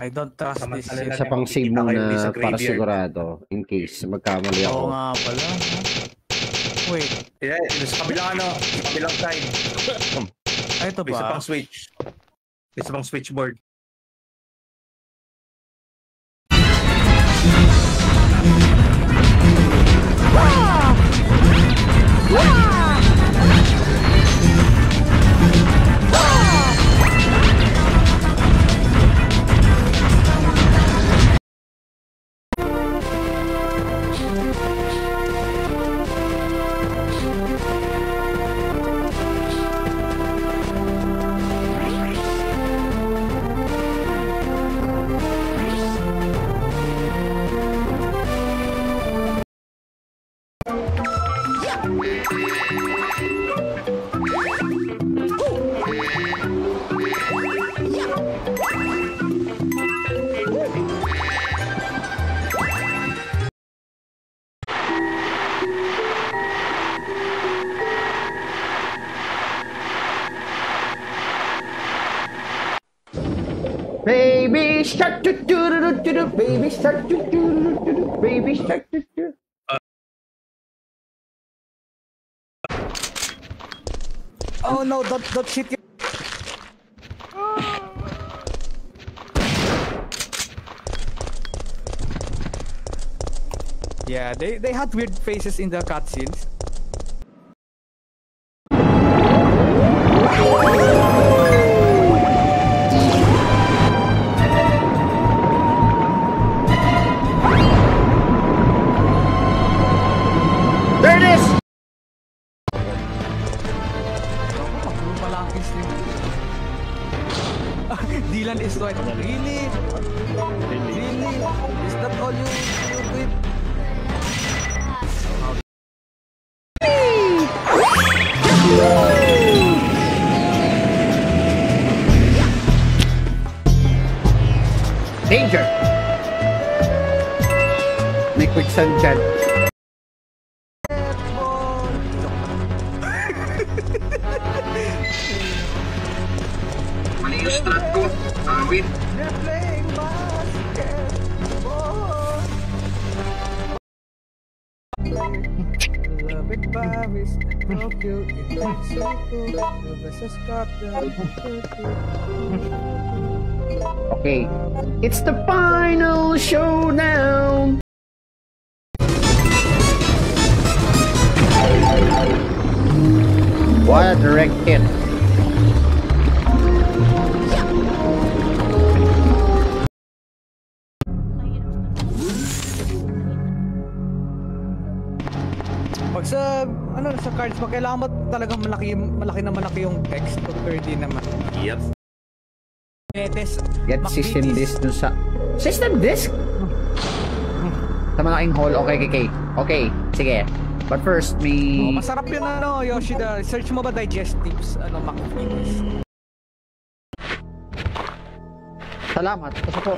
I don't trust this shit. Isa pang save mo na para sigurado in case magkamali ako. Oo nga pala. Wait. Yeah, sa kabilang sa kabilang side. Ay, ito ba? Isa pang switch. Isa pang switchboard. Baby shark do do do do do, baby shark do do do do, baby shark do do. Oh no, don't shit. Yeah, they had weird faces in the cutscenes. There it is! Dylan is right. Really? Really? Is that all you with? Danger! May quicksand dyan. Mali yung strat ko. Awit. They're playing basketball. Love it, Paris, Tokyo, Mexico, versus Scotland. Okay, it's the final showdown! What a direct hit. Pag sa cards mo, kailangan mo talagang malaki yung text to 30 naman. Yep. Get system disk dun sa... System disk? Sa malaking hall, okay, sige. But first, may... masarap yun Yoshida. Search mo ba digestives? McFitness? Salamat. Kasi po.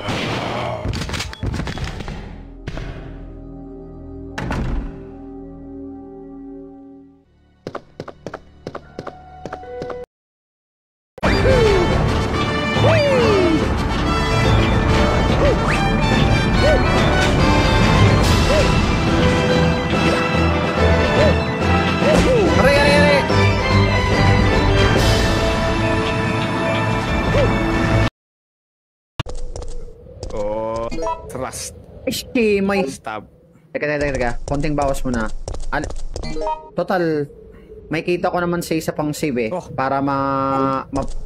Trust. May... Stab. Teka. Konting bawas muna. Total, may kita ko naman sa isa pang save para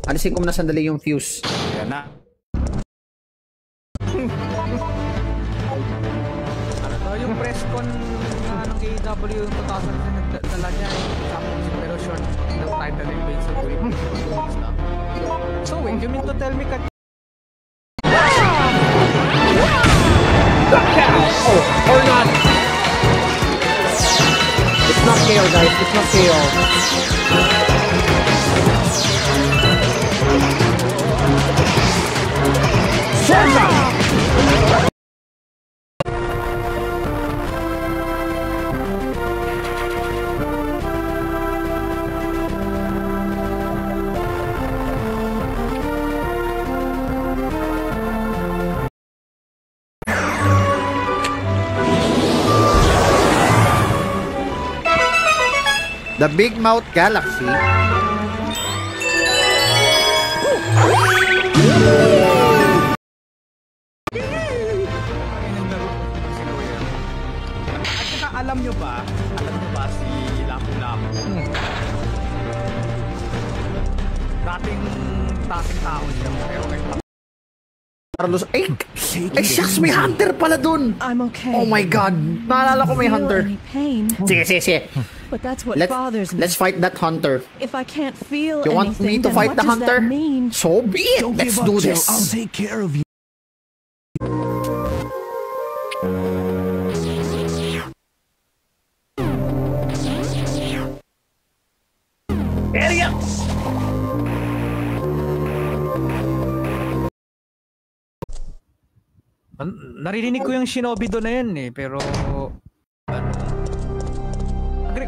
alisin ko muna sandali yung fuse. Yan na. Yung press con ng AEW 2000 nagdala niya pero short the title and base of it. So wait, you mean to tell me or not? It's not KO, guys. It's not KO. The Big Mouth Galaxy. At saka alam nyo ba si Lapu-Lapu? Dating tao siya. Pero Carlos, ay shucks, may hunter pala dun. I'm okay. Oh my God, naalala ko may hunter. Pain, Sige. but that's what bothers me. Let's fight that hunter. If I can't feel You want me anything, to then fight what the does hunter? that mean? So be it. Let's do this. I'll take care of you. Area. Naririnig ko yung shinobi doon na yun eh, pero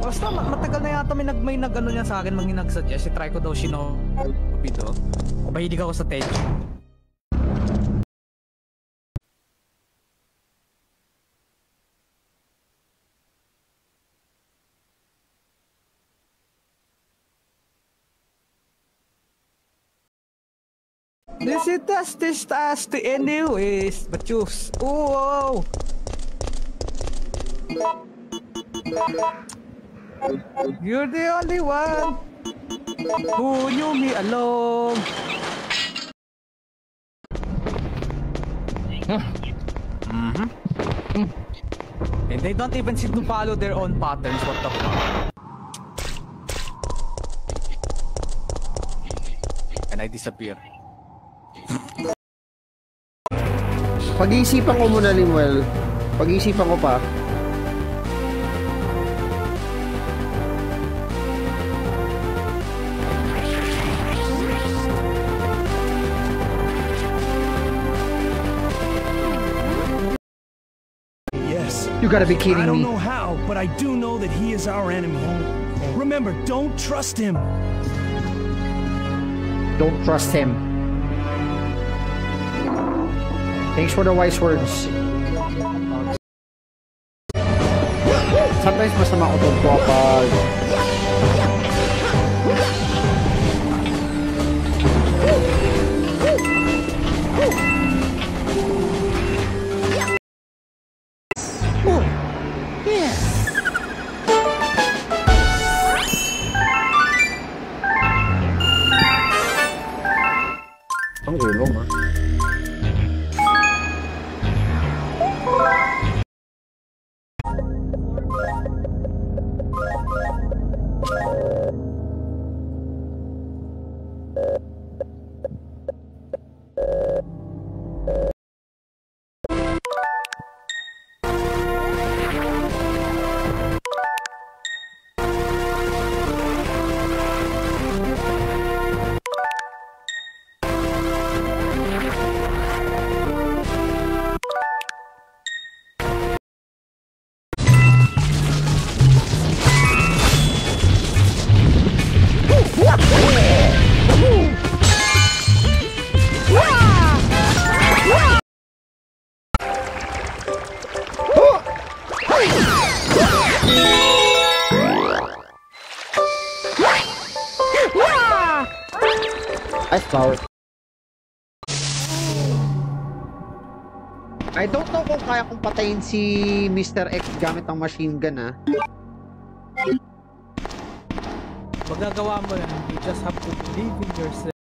basta matagal na yata may nag-ano niya sa akin, nag-suggest, try ko daw shinobi do. Mahilig ako sa Tenchu. This is tasty anyways, but choose. Oh. You're the only one who knew me alone. And they don't even seem to follow their own patterns. What the fuck? And I disappear. Pag-iisipan ko muna, Limuel. Pag-iisipan ko pa. Yes. You gotta be kidding I don't me. know how, but I do know that he is our enemy. Remember, don't trust him. Don't trust him. Thanks for the wise words. Sometimes masama ko itong kapag ang ulong ha. Ice flower. I don't know kung kaya kong patayin si Mr. X gamit ang machine gun ah. Magagawa mo yan. You just have to believe in yourself.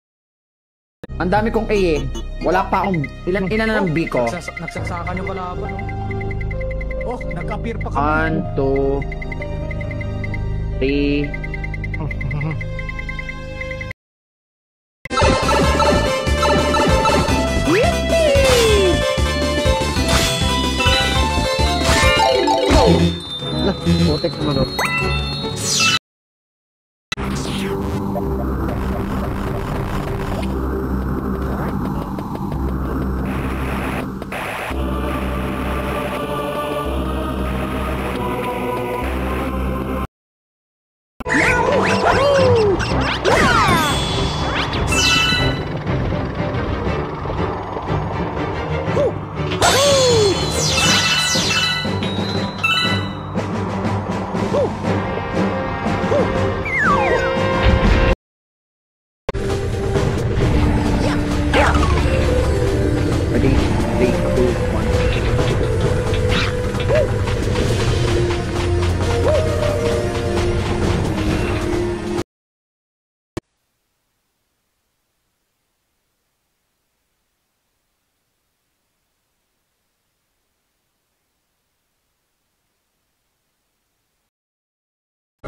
Ang dami kong A eh. Wala pa akong ilan na ng B ko. Nagsaksakan yung kalaban, no? Oh, nag-appear pa kami. 1, 2, 3. Putik naman oh.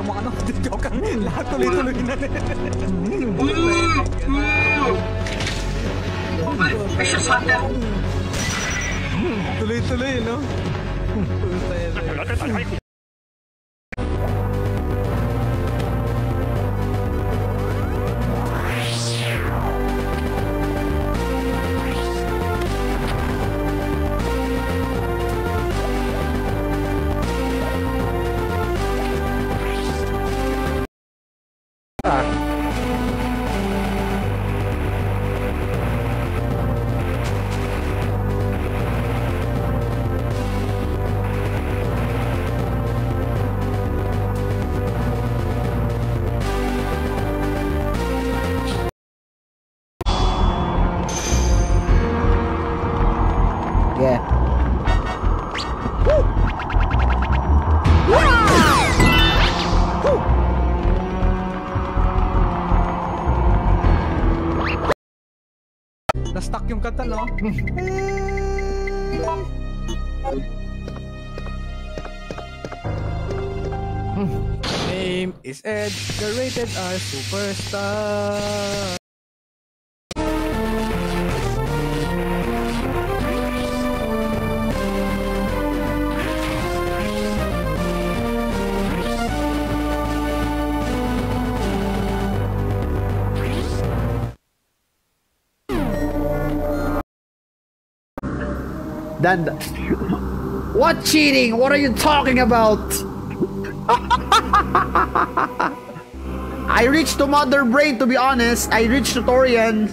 mga ano, joke ang lahat tuloy-tuloy na. Precious hunter. Tuloy-tuloy, no? Yeah. Na-stuck yung kanta, no? Name is Ed, the rated R superstar. Dan, what cheating? What are you talking about? I reached to Mother Brain, to be honest. I reached to Torian.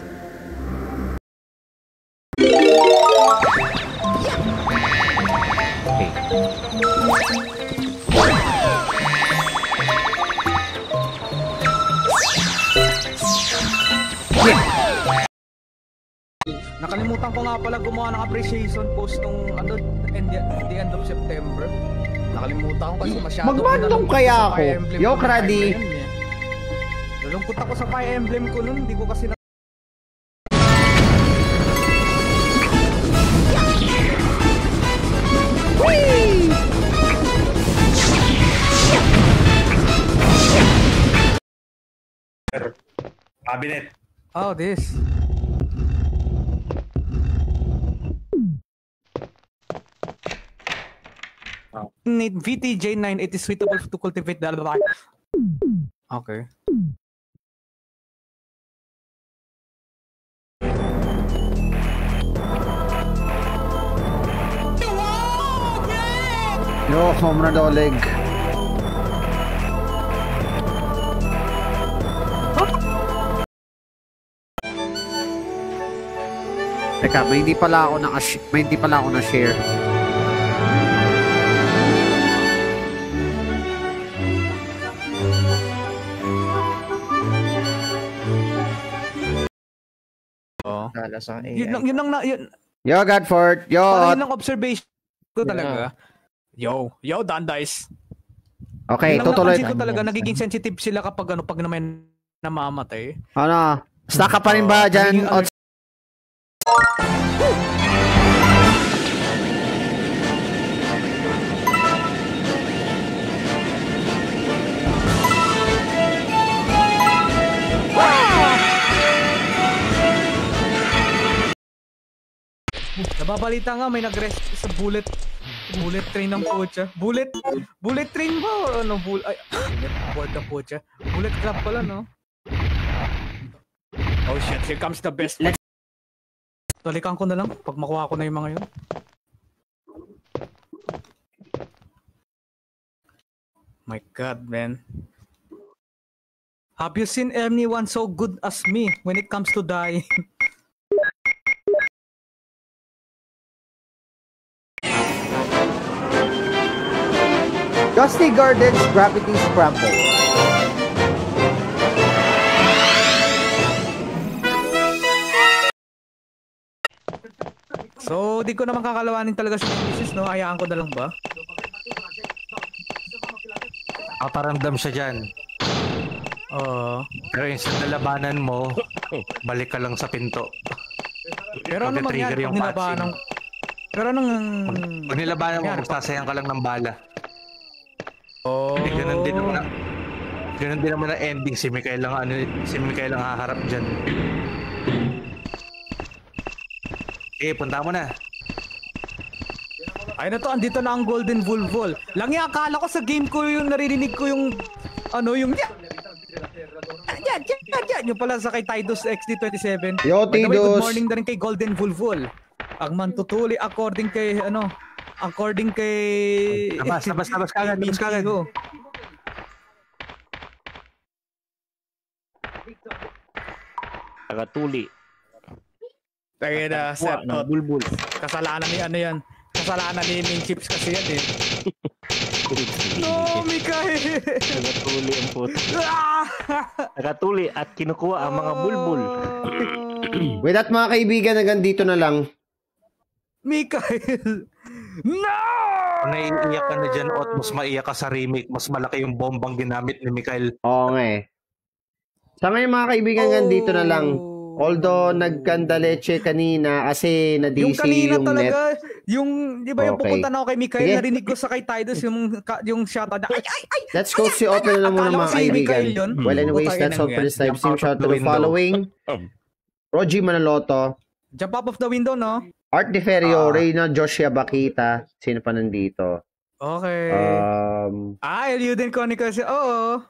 Nakalimutan ko nga pala gumawa ng appreciation post nung ano, the end of September. Nakalimutan ko kasi masyado. Magbandong kaya ako. Yo, Kradi. Nalungkot ako sa Fire Emblem ko nun. Hindi ko kasi na... Cabinet. Oh, this. Need VTJ9, it is suitable to cultivate the life. Okay. Yo, home run Oleg. Teka, may hindi pala ako na-share. Yun. Yo, Godford. Yo. Yun ang observation ko talaga. Yo, Dandice. Okay, tutuloy. Ko talaga nagiging sensitive sila kapag ano, pag naman namamatay. Ano? Stuck ka pa rin ba dyan? Nababalita nga may nag-rest sa bullet train ng pocha. Bullet train ba or ano? Bullet ng pocha. Bullet club pala, no? Oh shit, here comes the best. Talikan ko na lang pag makuha ko na yung mga yun. My god, man. Have you seen anyone so good as me when it comes to dying? Dusty Gardens Gravity Scramble. So, di ko naman kakalawanin talaga si Mrs. no? Hayaan ko na lang ba? Paparamdam siya dyan. Pero instead na labanan mo, balik ka lang sa pinto. Pero ano mangyari pag nilabanan? Pero anong... Pag nilabanan mo, magsasayang ka lang ng bala. Oh. Ganun din naman. Ganun din naman ang ending. Si Mikael lang haharap dyan. Punta mo na. Ay na to, andito na ang Golden Volvol. Langi, akala ko sa game ko yung naririnig ko yung yung yung pala sa kay Tidus XD27. Yo, By the way, good Tidus. morning na rin kay Golden Volvol. Ang mantutuli according kay Labas kagad. Tagatuli. Tayo na, sir. Bulbul. Kasalanan ni yan. Kasalanan ni Ning Chips kasi yan eh. No, Mikael! Tagatuli ang puto. Tagatuli at kinukuha ang mga bulbul. With that, mga kaibigan, hanggang dito na lang. Mikael! No! Kung naiiyak ka na dyan, Ot, mas maiyak ka sa remake. Mas malaki yung bombang ginamit ni Mikael. Oo nga eh. Sa ngayon, mga kaibigan, hanggang dito na lang. Although, nagkandaleche kanina kasi na-DC Yung kanina yung talaga, net. di ba yung Okay. pupunta na ako kay Mikael, Sige. narinig ko sa kay Tidus yung shoutout na, ay! Let's go si Open na muna, Akala ko mga si kaibigan. Mikael yun. Well, anyways, Putang that's all ina for yan. this live stream. Jump out Shout out to the the window. following. Roji Manaloto, Jump up of the window, no? Art Deferio, Reyna Joshua Bakita. Sino pa nandito? Okay. Eluden ko ni kasi, oo.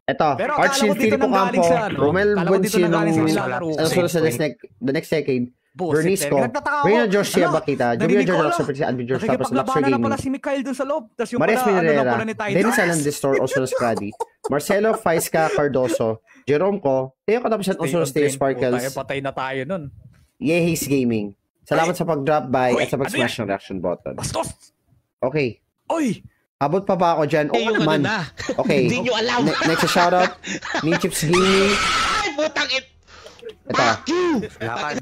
Eto, Pero Archie akala ko dito Filipo nang galing Campo, sa ano? Romel Akala ko dito nang galing sa Buencio, nilalaro ko. ano sa the next decade, Bernice ko, Reyna Joshua Bakita, Julia George Locke, Admin George Tapos Luxor nakikipaglabanan na pala Gaming, si Mikael dun sa loob. Tapos yung Maris pala, Minera, pala ni Tidus. Dennis Alandestor, Osoro Scradi, Marcelo Faisca Cardoso, Jerome ko, Teo Katapisan, Osoro Stay Sparkles, Patay na tayo nun. Yehis Gaming. Salamat sa pag-drop by at sa pag-smash ng reaction button. Bastos! Okay. Oy! Abot pa ba ako dyan? Oo naman. Okay. Hindi nyo alam. Next shoutout. Chips Gaming. Ay, butang it! Ito. Lakad.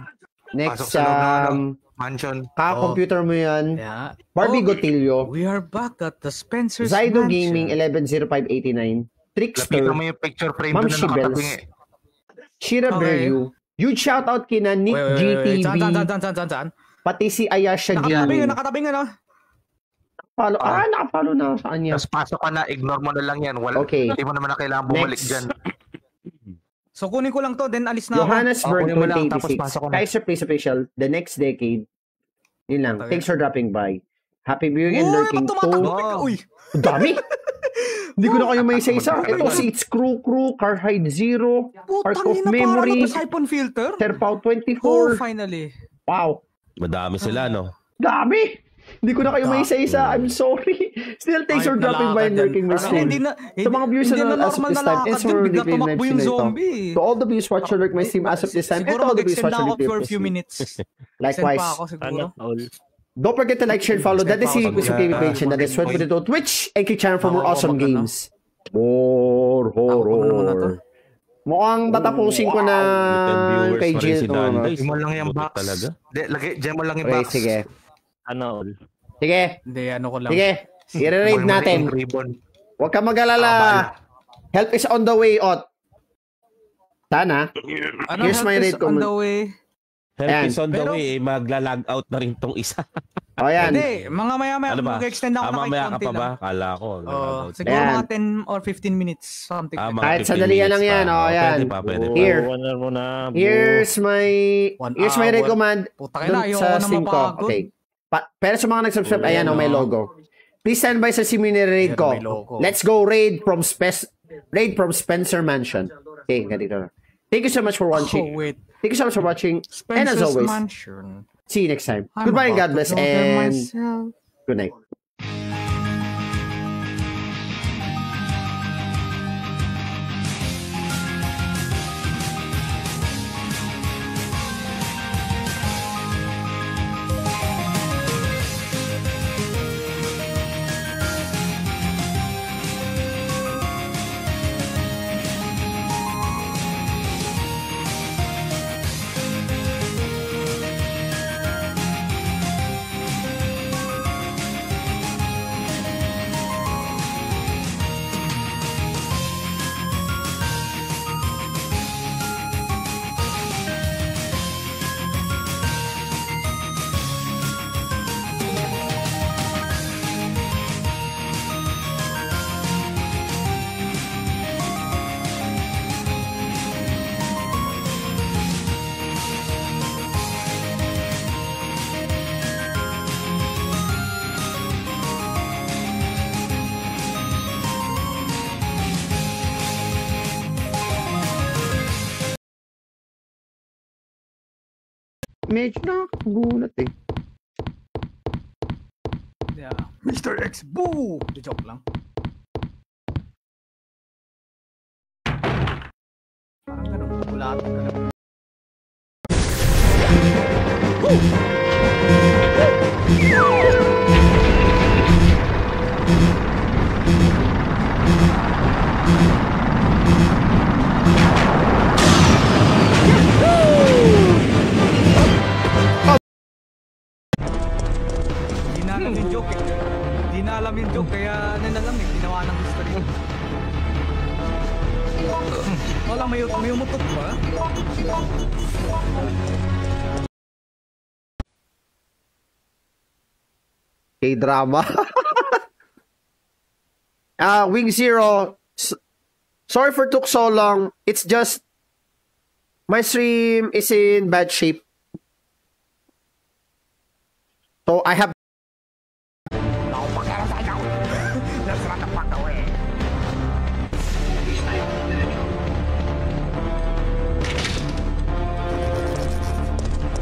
Next, Pasok sa loob ng mansion. computer mo yan. Yeah. Barbie Gotillo. We are back at the Spencer's Zydo Mansion. Gaming 110589. Trickster. Lapitan mo yung picture frame Ma'am doon na Shibels. nakatabing eh. Shira Okay. Beryu. Huge shoutout kina Nick GTV. Saan? Pati si Ayasha Gaming. Nakatabing ano? Nakapalo na sa kanya. Tapos pasok ka na, ignore mo na lang yan. Okay. Hindi mo naman na kailangan bumalik Next. dyan. So kunin ko lang to, then alis na ako. Johannesburg kunin mo lang, tapos 2086. pasok ko na. Kaiser Place Official. The next decade. Yun lang. Okay. Thanks for dropping by. Happy viewing and lurking to. Uy! Ang dami! Hindi ko na kayo may isa-isa. Ito si It's Crew, Carhide Zero, Arc Putang of ina, Memory, parang ito siphon filter. Terpao Oh, 24. finally. Wow! Madami sila, no? Dami! Hindi ko na kayo may isa-isa. I'm sorry. Still, thanks for dropping by and lurking my stream. Sa mga viewers na as of this time, it's for bigla replay tumakbo live yung stream na ito. zombie. To all the viewers watching lurk my stream as of this time, and to Siguro all the viewers mag-extend watching ako replay for a of few stream. minutes. Likewise. Extend pa ako siguro. All. Don't forget to like, share, and follow. That is the Quiz Gaming page and that is Sweat Potato Twitch and channel for more awesome games. More horror. Mukhang tatapusin ko na kay Jill. Lagay mo lang yung box. Diyan mo lang yung Okay, box. sige. Ano all? Sige. Hindi, ano ko lang. Sige. I-raid natin. Huwag ka mag-alala. Help is on the way, Ot. Sana. Ano, Here's help my is raid on comment. the way. Help Ayan. is on the Pero- way, magla-log out na rin tong isa. O yan. Hindi, mga maya-maya, Ano ba? mag-extend ako na Mamaya kahit ka konti pa ba? lang. Kala ko. Siguro Ayan. mga 10 or 15 minutes. Something like mga Kahit 15 sandali lang minutes yan, pa. oh, yan. Pwede pa, pwede pa. Here. Ano mo na. Here's my 1 red hour. command Putang ina, dun ayoko sa na Steam ko. mapagod. Okay. Pero sa mga nag-subscribe, ayan o, may logo. Please stand by sa simulator raid ko. May logo. Let's go raid from Spencer Mansion. Okay, ganito na. Thank you so much for watching. Oh, wait. Thank you so much for watching. And as Spencer's always, Mansion. see you next time. I'm Goodbye and God about to bless go there and myself. good night. medyo nakakagulat eh. Yeah. Mr. X, boo! The joke lang. Parang ganun, bulat. Hindi na alam yung joke, kaya nilalam eh, ginawa ng history. Wala, may umutot ba? K-drama. Wing Zero, sorry for took so long. It's just my stream is in bad shape. So I have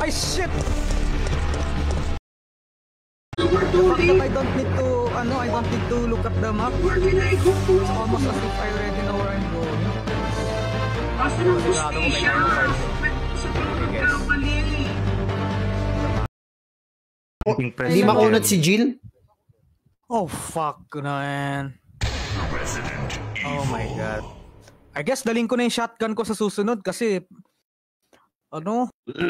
Ay, shit! The fact that I don't need to look at the map. It's almost as if I already know where I'm going. Sigurado ko may ano Hindi makunat si Jill? Oh, fuck na man. Oh my god. I guess daling ko na yung shotgun ko sa susunod kasi ano? The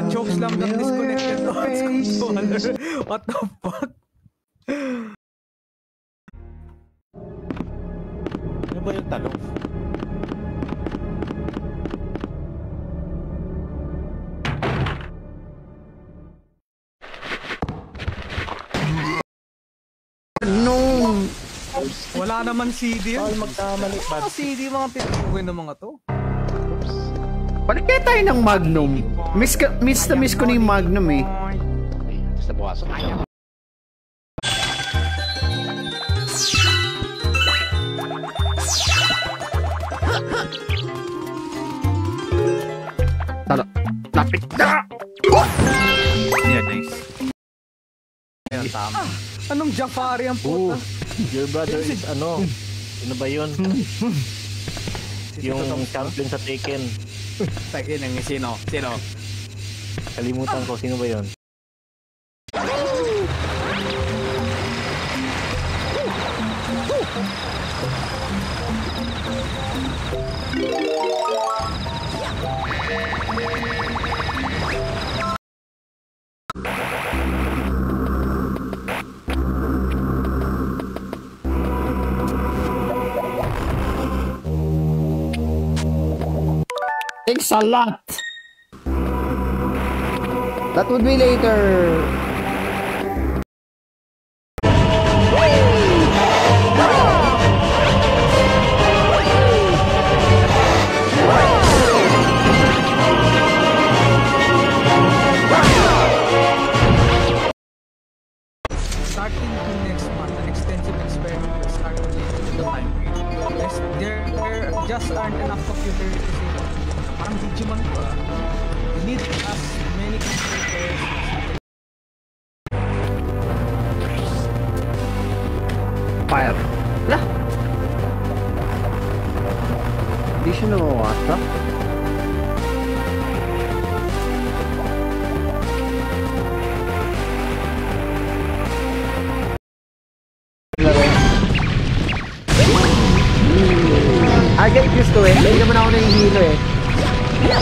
jokes lang got disconnected to its controller. What the fuck? Ano ba yung tanong? No. Wala naman CD yun. Magkamali ba? Mga CD, mga pinagkuhin ng mga to. Balik kaya tayo ng Magnum. Miss na miss ko na yung Magnum eh. Sa buwasan. Lapit na! Yeah, nice. Ayan, tama. Anong Jafari ang puta? Your brother is ano? Sino ba yun? Yung champion sa Tekken. Takin ang sino? Kalimutan ko, sino ba yun? Thanks a lot. That would be later. Starting next month, an extensive experiment will start to the time frame. Yes, there just aren't enough computers to say parang Digimon ko ah. You need as many computers. Fire. Lah. Hindi siya nawawasa. I get used to it. Hindi naman ako nahihilo eh. Yan.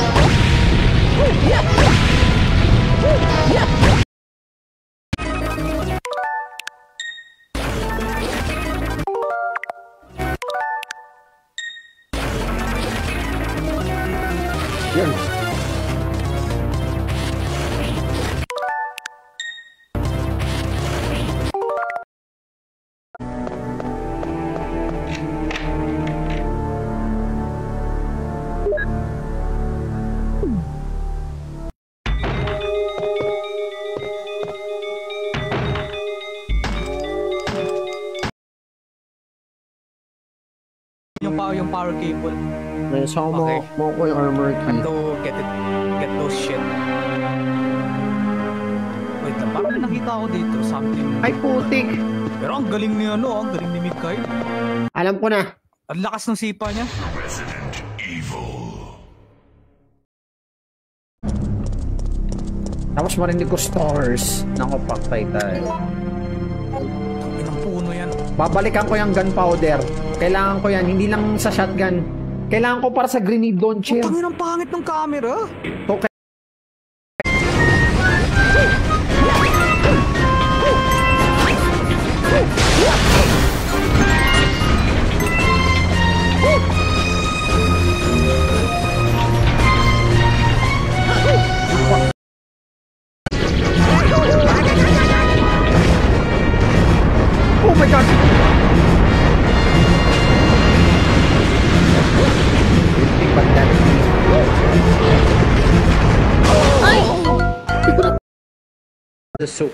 Yung power cable. So, Okay. mo ko yung armor key. To get it get those shit. Wait lang, bakit nakita ko dito something? Ay, putik. Pero ang galing ni ang galing ni Mikhail. Alam ko na. Ang lakas ng sipa niya. Tapos marinig ko stars. Naku, paktay tayo. Inang puno yan. Babalikan ko yung gunpowder. Kailangan ko yan, hindi lang sa shotgun. Kailangan ko para sa grenade launcher. Putangin ang pangit ng camera. Okay. Oh my god! The soup.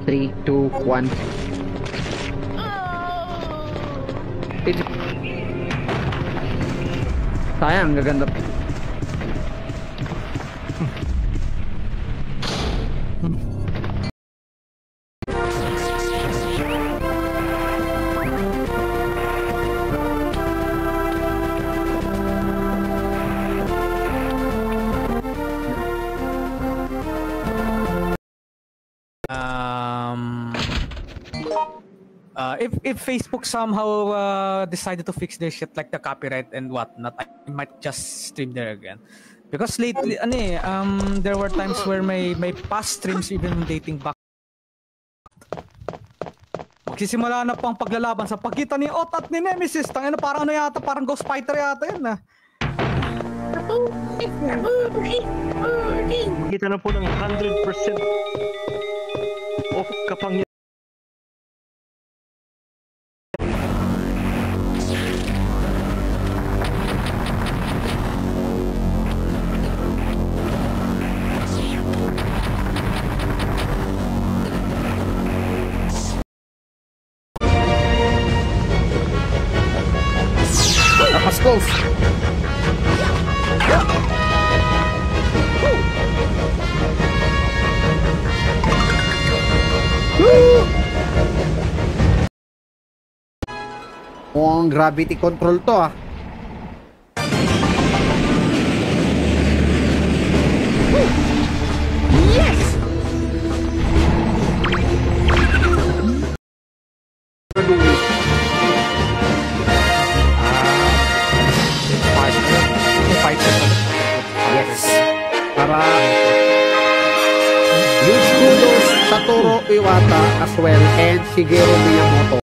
Three, two, one. Sayang, gaganda. If Facebook somehow decided to fix their shit like the copyright and whatnot, I might just stream there again. Because lately, there were times where my past streams even dating back. Magsisimula na pang paglalaban sa pagitan ni Ot at ni Nemesis. Tangina, parang ano yata, parang Ghost Fighter yata yun ah. Kita na po ng 100% of kapangyan. Napascos! Mukhang gravity control to ah. Yes! Yes. Para huge kudos Satoru Iwata as well and Shigeru Miyamoto.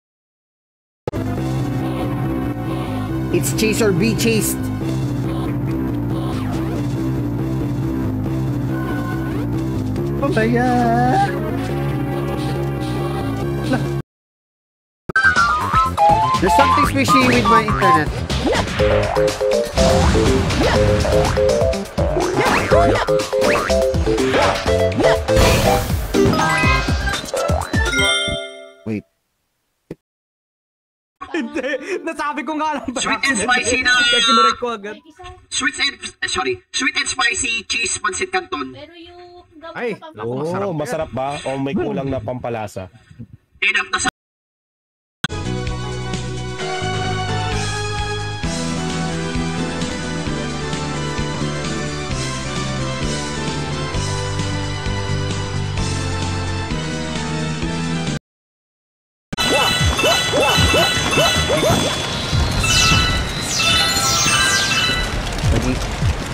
It's chase or be chased. Papaya. There's something fishy with my internet. Wait. Hindi, nasabi ko nga lang ba? Sweet and spicy na. Kaya kinurek ko agad. Sweet and spicy cheese pancit canton. Pero yung gamot Ay, sa naku, masarap. Oo, masarap ba? O may kulang na pampalasa? Enough na sa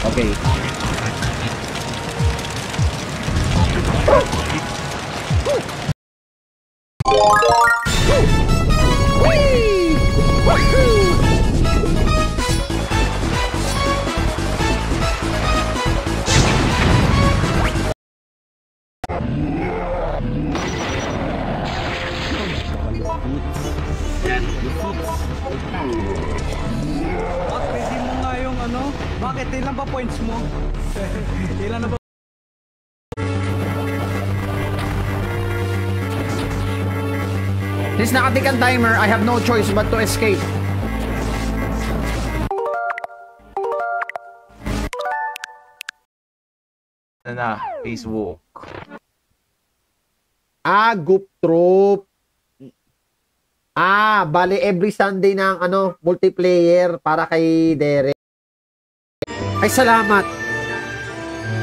Okay. Ready mo nga yung ano? Bakit? Ilan ba points mo? Ilan na ba Since nakatik ang timer, I have no choice but to escape. Na, Facebook. Goop Troop. Bale every Sunday ng multiplayer para kay Derek. Ay, salamat.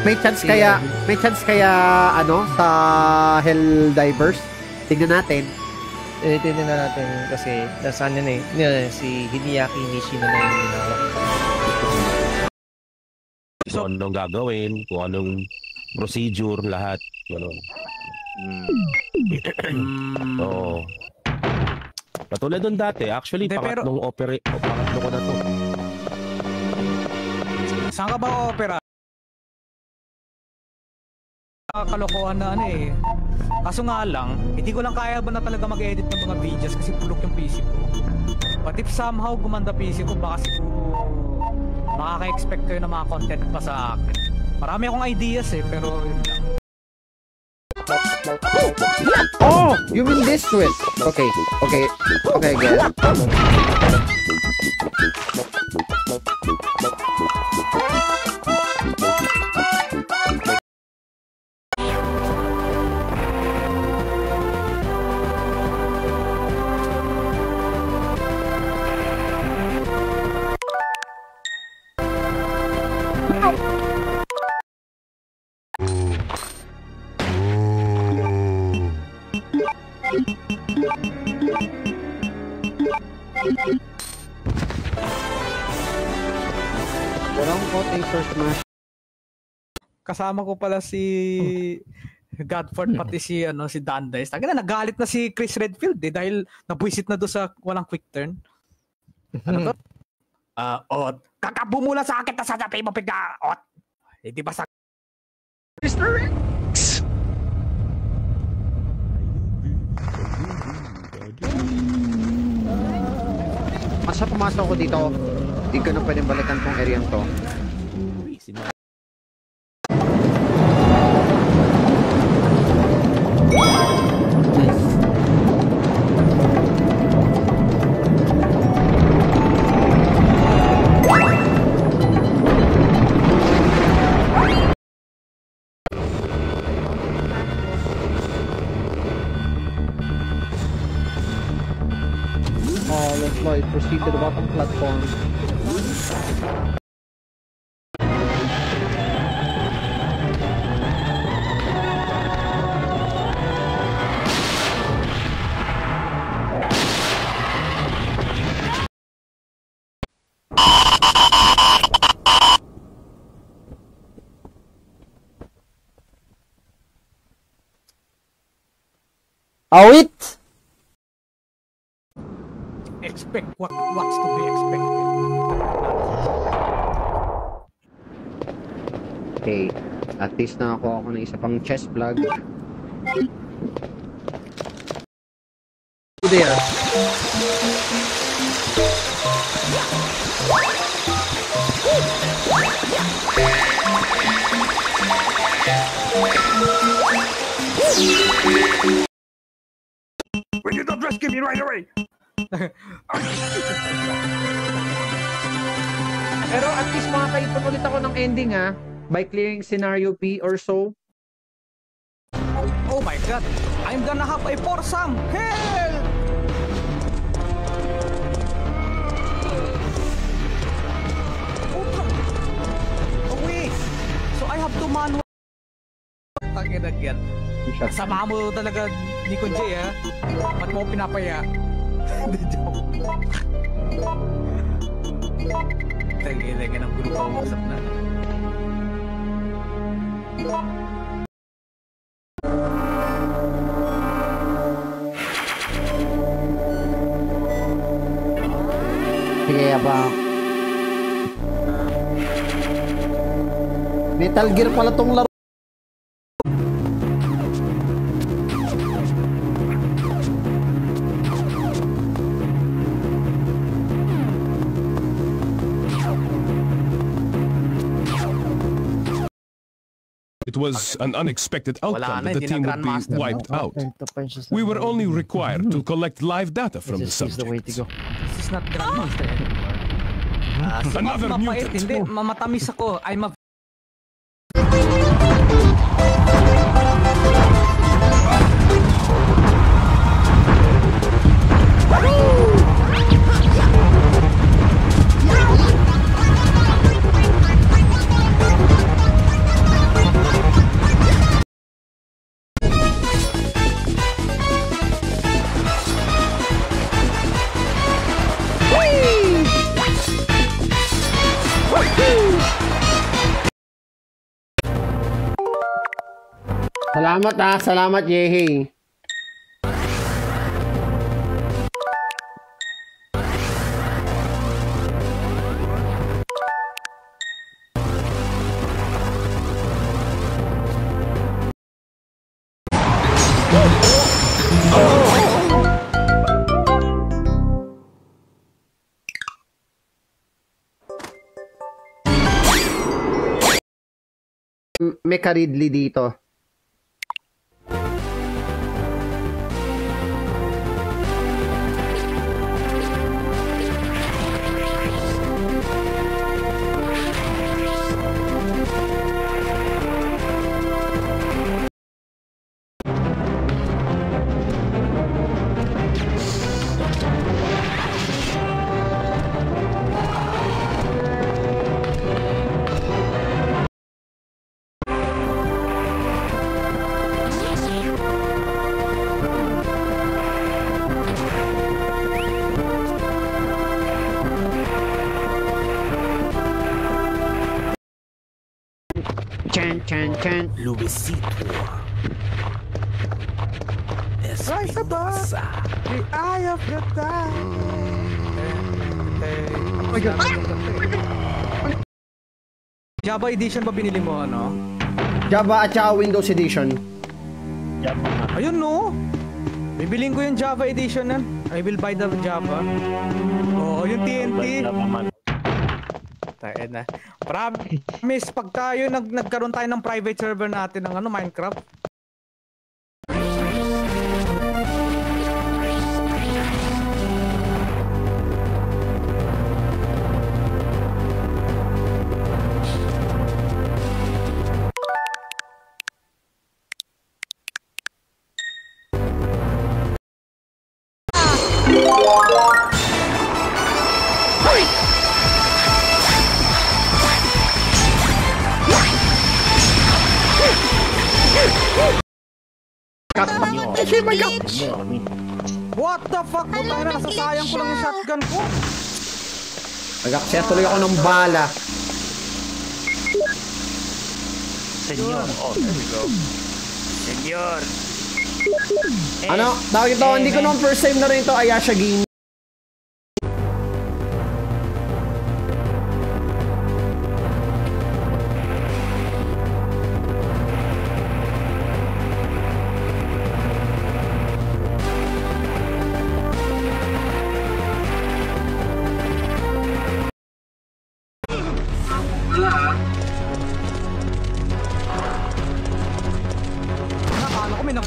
May chance kaya sa Helldivers? Tignan natin. Tignan natin kasi nasaan yun si Hideaki Nishino na yung ginawa. So, anong gagawin, kung anong procedure, lahat. Gano'n. Oo. Patulad doon dati, actually, pangatlong pangatlo ko na to. Saan ka ba opera? Kalokohan na Kaso nga lang, hindi ko lang kaya ba na talaga mag-edit ng mga videos kasi pulok yung PC ko. But if somehow gumanda PC ko, baka siguro makaka-expect kayo ng mga content pa sa akin. Marami akong ideas pero yun lang. Oh! You mean this twist? Okay, again. Kasama ko pala si Godford pati si Dandays. Tagana nagalit na si Chris Redfield dahil nabwisit na do sa walang quick turn. Ano to? Ot. Kakabumula sa akin ta sa sabi mo pigda ot. Di ba sa Mr. Rex? Masa pumasok ko dito, hindi ko na pwedeng balikan tong area to. Let's proceed to the bottom platform. Awit! Expect what's to be expected. Okay, at least nakakuha ako ng isa pang chest plug. There. We need to rescue me right away. Pero at least makakaipon ulit ako ng ending by clearing scenario B or so. Oh my god, I'm gonna have a foursome. Help! Oh wait, so I have to manual. Tagin. Sama mo talaga ni Kunjay Ba't mo pinapaya? Tagin ang grupo ang usap na. Sige, abang. Metal Gear pala tong laro. It was an unexpected outcome that the team would be wiped out. We were only required to collect live data from the subject. This is not Grandmaster anymore. Another Mapait, mutant. hindi. Matamis ako. I'm a... Salamat salamat Yehey. Mecha Ridley dito. Chan. Luisito. Rise above the eye of the oh my God. Java edition ba binili mo, ano? Java at saka Windows edition. Ayun, no? Bibiling ko yung Java edition yan. I will buy the Java. Oo, yung TNT. Tayo na. Promise, pag tayo nagkaroon tayo ng private server natin ng Minecraft. What the fuck? Tayo na, nasasayang ko lang yung shotgun ko. Nag-accept tuloy ako ng bala. Senyor. Oh, there we go. Senyor. Ano? Tawag ito, hindi ko naman first time na rin ito, Ayasha Game.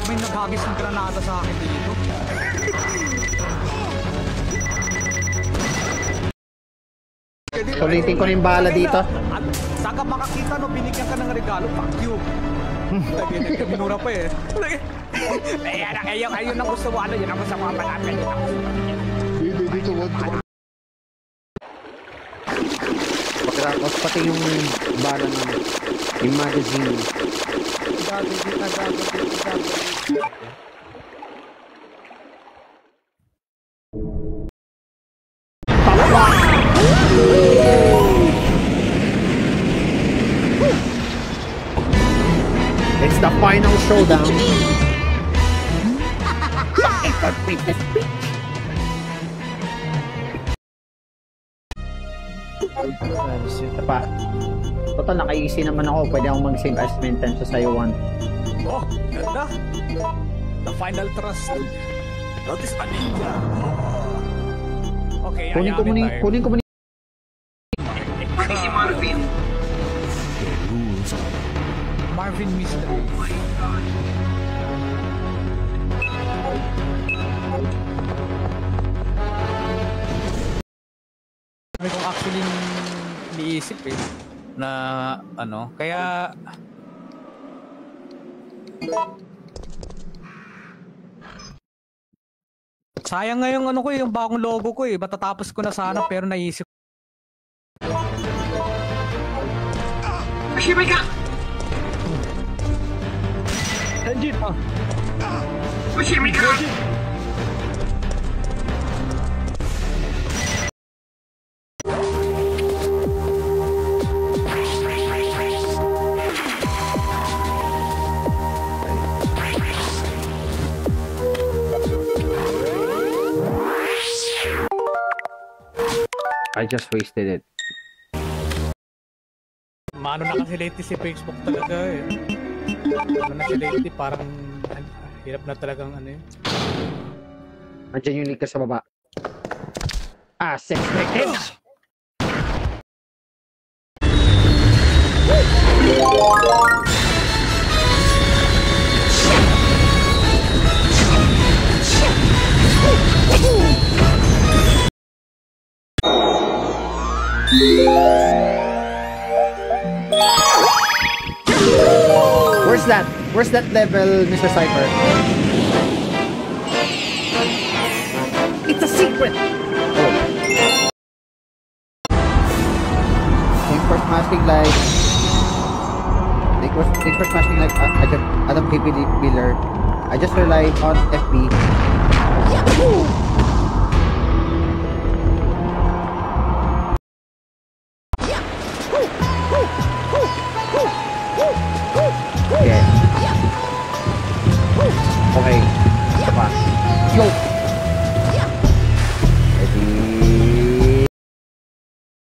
May naghagis ng granada sa akin dito. Tulitin ko na yung bala dito. Saka makakita no, binigyan ka ng regalo. Fuck you. Minura pa eh. Ayun ang gusto mo. Ano yun ang gusto mo. Dito, wag. Pagkakos pati yung bala namin. Yung magazine. It's the final showdown. Pa. Total, naka-easy naman ako. Pwede akong mag-save as maintenance sa sayo 1. Oh, ganda. The final trust. Notice a ninja. Okay, kunin ko muna. Si Marvin. Marvin naisip eh. Na ano, kaya sayang nga yung ano ko, yung bagong logo ko eh. Matatapos ko na sana pero naisip. Ashirika! Engine! Ashirika! I just wasted it. Mano na kasi lately si Facebook talaga eh. Mano na si lately, parang hirap na talagang ano eh. Andiyan yung link ka sa baba. As expected! Where's that level, Mr. Cypher? It's a secret! Oh. Thanks for smashing like... Thanks for smashing like Adam KP Biller. I just relied on FB. Yahoo! Okay. Okay. Yo.